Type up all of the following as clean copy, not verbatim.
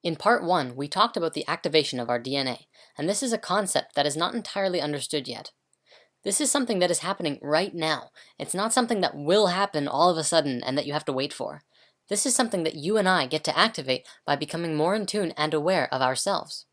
In part 1, we talked about the activation of our DNA, and this is a concept that is not entirely understood yet. This is something that is happening right now. It's not something that will happen all of a sudden and that you have to wait for. This is something that you and I get to activate by becoming more in tune and aware of ourselves.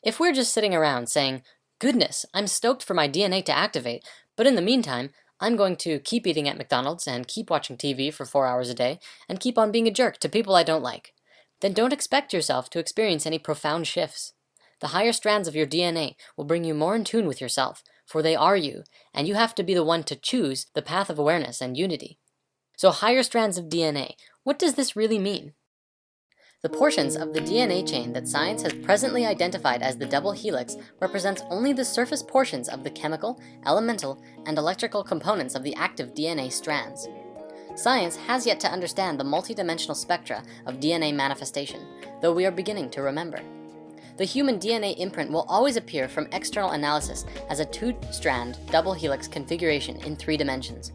If we're just sitting around saying, "Goodness, I'm stoked for my DNA to activate, but in the meantime, I'm going to keep eating at McDonald's and keep watching TV for 4 hours a day and keep on being a jerk to people I don't like," then don't expect yourself to experience any profound shifts. The higher strands of your DNA will bring you more in tune with yourself, for they are you, and you have to be the one to choose the path of awareness and unity. So higher strands of DNA, what does this really mean? The portions of the DNA chain that science has presently identified as the double helix represents only the surface portions of the chemical, elemental, and electrical components of the active DNA strands. Science has yet to understand the multidimensional spectra of DNA manifestation, though we are beginning to remember. The human DNA imprint will always appear from external analysis as a 2-strand double helix configuration in 3 dimensions.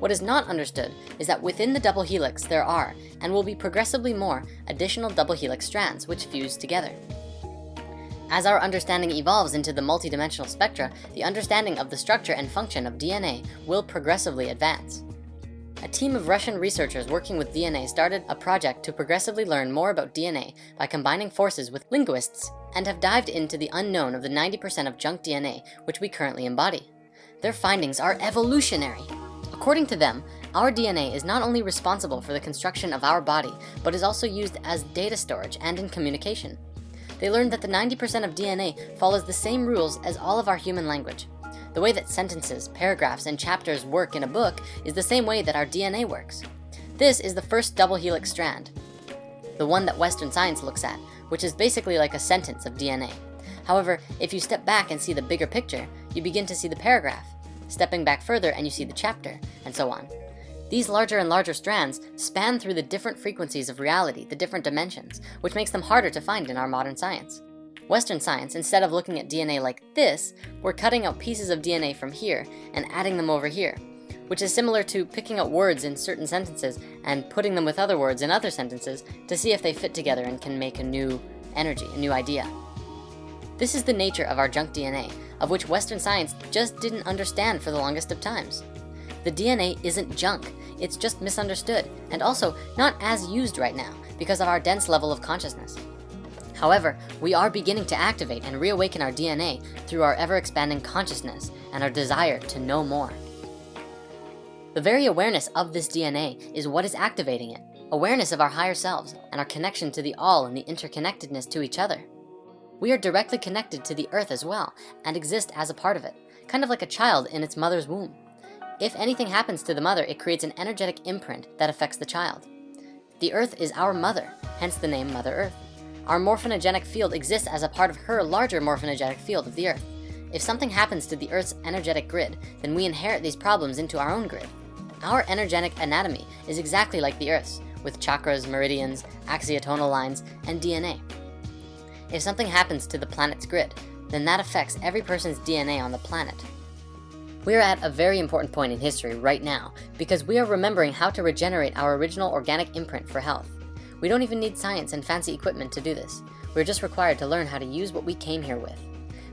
What is not understood is that within the double helix there are, and will be progressively more, additional double helix strands which fuse together. As our understanding evolves into the multidimensional spectra, the understanding of the structure and function of DNA will progressively advance. A team of Russian researchers working with DNA started a project to progressively learn more about DNA by combining forces with linguists, and have dived into the unknown of the 90% of junk DNA which we currently embody. Their findings are evolutionary. According to them, our DNA is not only responsible for the construction of our body, but is also used as data storage and in communication. They learned that the 90% of DNA follows the same rules as all of our human language. The way that sentences, paragraphs, and chapters work in a book is the same way that our DNA works. This is the first double helix strand, the one that Western science looks at, which is basically like a sentence of DNA. However, if you step back and see the bigger picture, you begin to see the paragraph. Stepping back further and you see the chapter, and so on. These larger and larger strands span through the different frequencies of reality, the different dimensions, which makes them harder to find in our modern science. Western science, instead of looking at DNA like this, we're cutting out pieces of DNA from here and adding them over here, which is similar to picking out words in certain sentences and putting them with other words in other sentences to see if they fit together and can make a new energy, a new idea. This is the nature of our junk DNA, of which Western science just didn't understand for the longest of times. The DNA isn't junk, it's just misunderstood, and also not as used right now because of our dense level of consciousness. However, we are beginning to activate and reawaken our DNA through our ever-expanding consciousness and our desire to know more. The very awareness of this DNA is what is activating it, awareness of our higher selves and our connection to the all and the interconnectedness to each other. We are directly connected to the earth as well and exist as a part of it, kind of like a child in its mother's womb. If anything happens to the mother, it creates an energetic imprint that affects the child. The earth is our mother, hence the name Mother Earth. Our morphogenetic field exists as a part of her larger morphogenetic field of the earth. If something happens to the earth's energetic grid, then we inherit these problems into our own grid. Our energetic anatomy is exactly like the earth's, with chakras, meridians, axiotonal lines, and DNA. If something happens to the planet's grid, then that affects every person's DNA on the planet. We are at a very important point in history right now because we are remembering how to regenerate our original organic imprint for health. We don't even need science and fancy equipment to do this. We're just required to learn how to use what we came here with.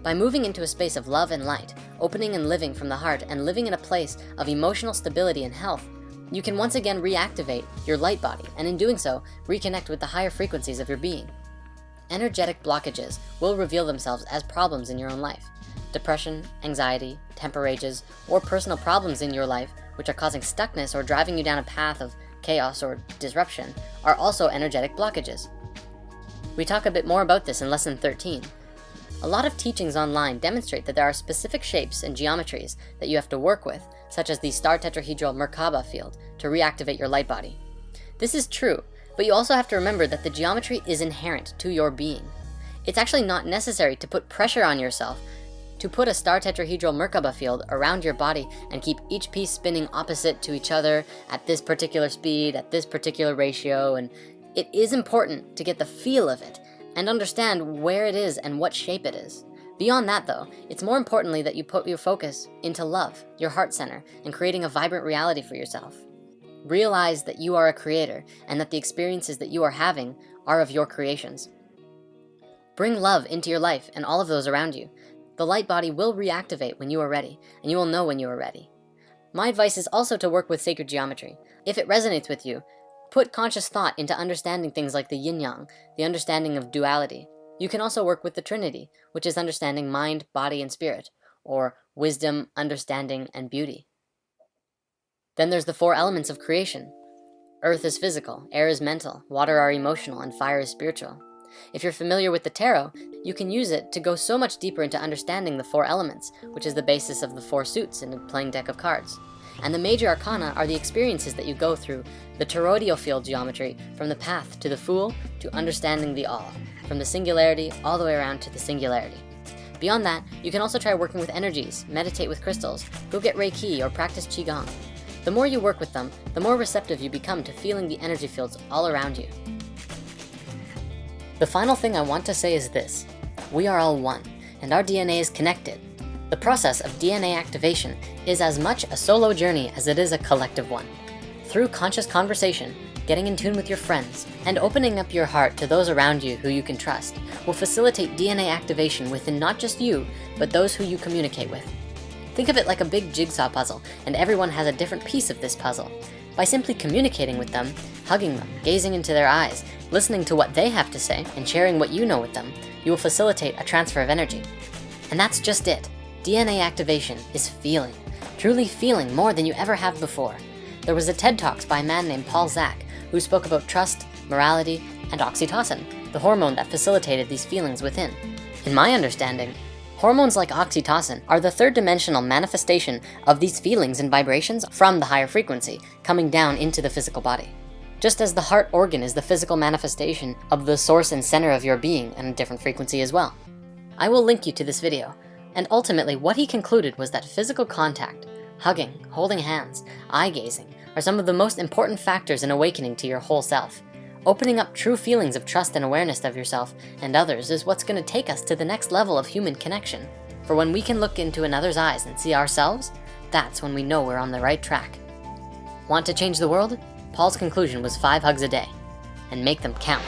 By moving into a space of love and light, opening and living from the heart, and living in a place of emotional stability and health, you can once again reactivate your light body, and in doing so, reconnect with the higher frequencies of your being. Energetic blockages will reveal themselves as problems in your own life. Depression, anxiety, temper rages, or personal problems in your life which are causing stuckness or driving you down a path of chaos or disruption are also energetic blockages. We talk a bit more about this in lesson 13. A lot of teachings online demonstrate that there are specific shapes and geometries that you have to work with, such as the star tetrahedral Merkaba field, to reactivate your light body. This is true, but you also have to remember that the geometry is inherent to your being. It's actually not necessary to put pressure on yourself to put a star tetrahedral Merkaba field around your body and keep each piece spinning opposite to each other at this particular speed, at this particular ratio, and it is important to get the feel of it and understand where it is and what shape it is. Beyond that though, it's more importantly that you put your focus into love, your heart center, and creating a vibrant reality for yourself. Realize that you are a creator and that the experiences that you are having are of your creations. Bring love into your life and all of those around you. The light body will reactivate when you are ready, and you will know when you are ready. My advice is also to work with sacred geometry. If it resonates with you, put conscious thought into understanding things like the yin-yang, the understanding of duality. You can also work with the Trinity, which is understanding mind, body, and spirit, or wisdom, understanding, and beauty. Then there's the 4 elements of creation. Earth is physical, air is mental, water are emotional, and fire is spiritual. If you're familiar with the tarot, you can use it to go so much deeper into understanding the 4 elements, which is the basis of the 4 suits in a playing deck of cards. And the major arcana are the experiences that you go through, the toroidal field geometry, from the path to the Fool to understanding the all, from the singularity all the way around to the singularity. Beyond that, you can also try working with energies, meditate with crystals, go get Reiki, or practice Qigong. The more you work with them, the more receptive you become to feeling the energy fields all around you. The final thing I want to say is this: we are all one, and our DNA is connected. The process of DNA activation is as much a solo journey as it is a collective one. Through conscious conversation, getting in tune with your friends, and opening up your heart to those around you who you can trust will facilitate DNA activation within not just you, but those who you communicate with. Think of it like a big jigsaw puzzle, and everyone has a different piece of this puzzle. By simply communicating with them, hugging them, gazing into their eyes, listening to what they have to say, and sharing what you know with them, you will facilitate a transfer of energy. And that's just it. DNA activation is feeling, truly feeling more than you ever have before. There was a TED Talks by a man named Paul Zak who spoke about trust, morality, and oxytocin, the hormone that facilitated these feelings within. In my understanding, hormones like oxytocin are the 3rd-dimensional manifestation of these feelings and vibrations from the higher frequency, coming down into the physical body. Just as the heart organ is the physical manifestation of the source and center of your being and a different frequency as well. I will link you to this video. And ultimately, what he concluded was that physical contact, hugging, holding hands, eye gazing, are some of the most important factors in awakening to your whole self. Opening up true feelings of trust and awareness of yourself and others is what's going to take us to the next level of human connection. For when we can look into another's eyes and see ourselves, that's when we know we're on the right track. Want to change the world? Paul's conclusion was 5 hugs a day, and make them count.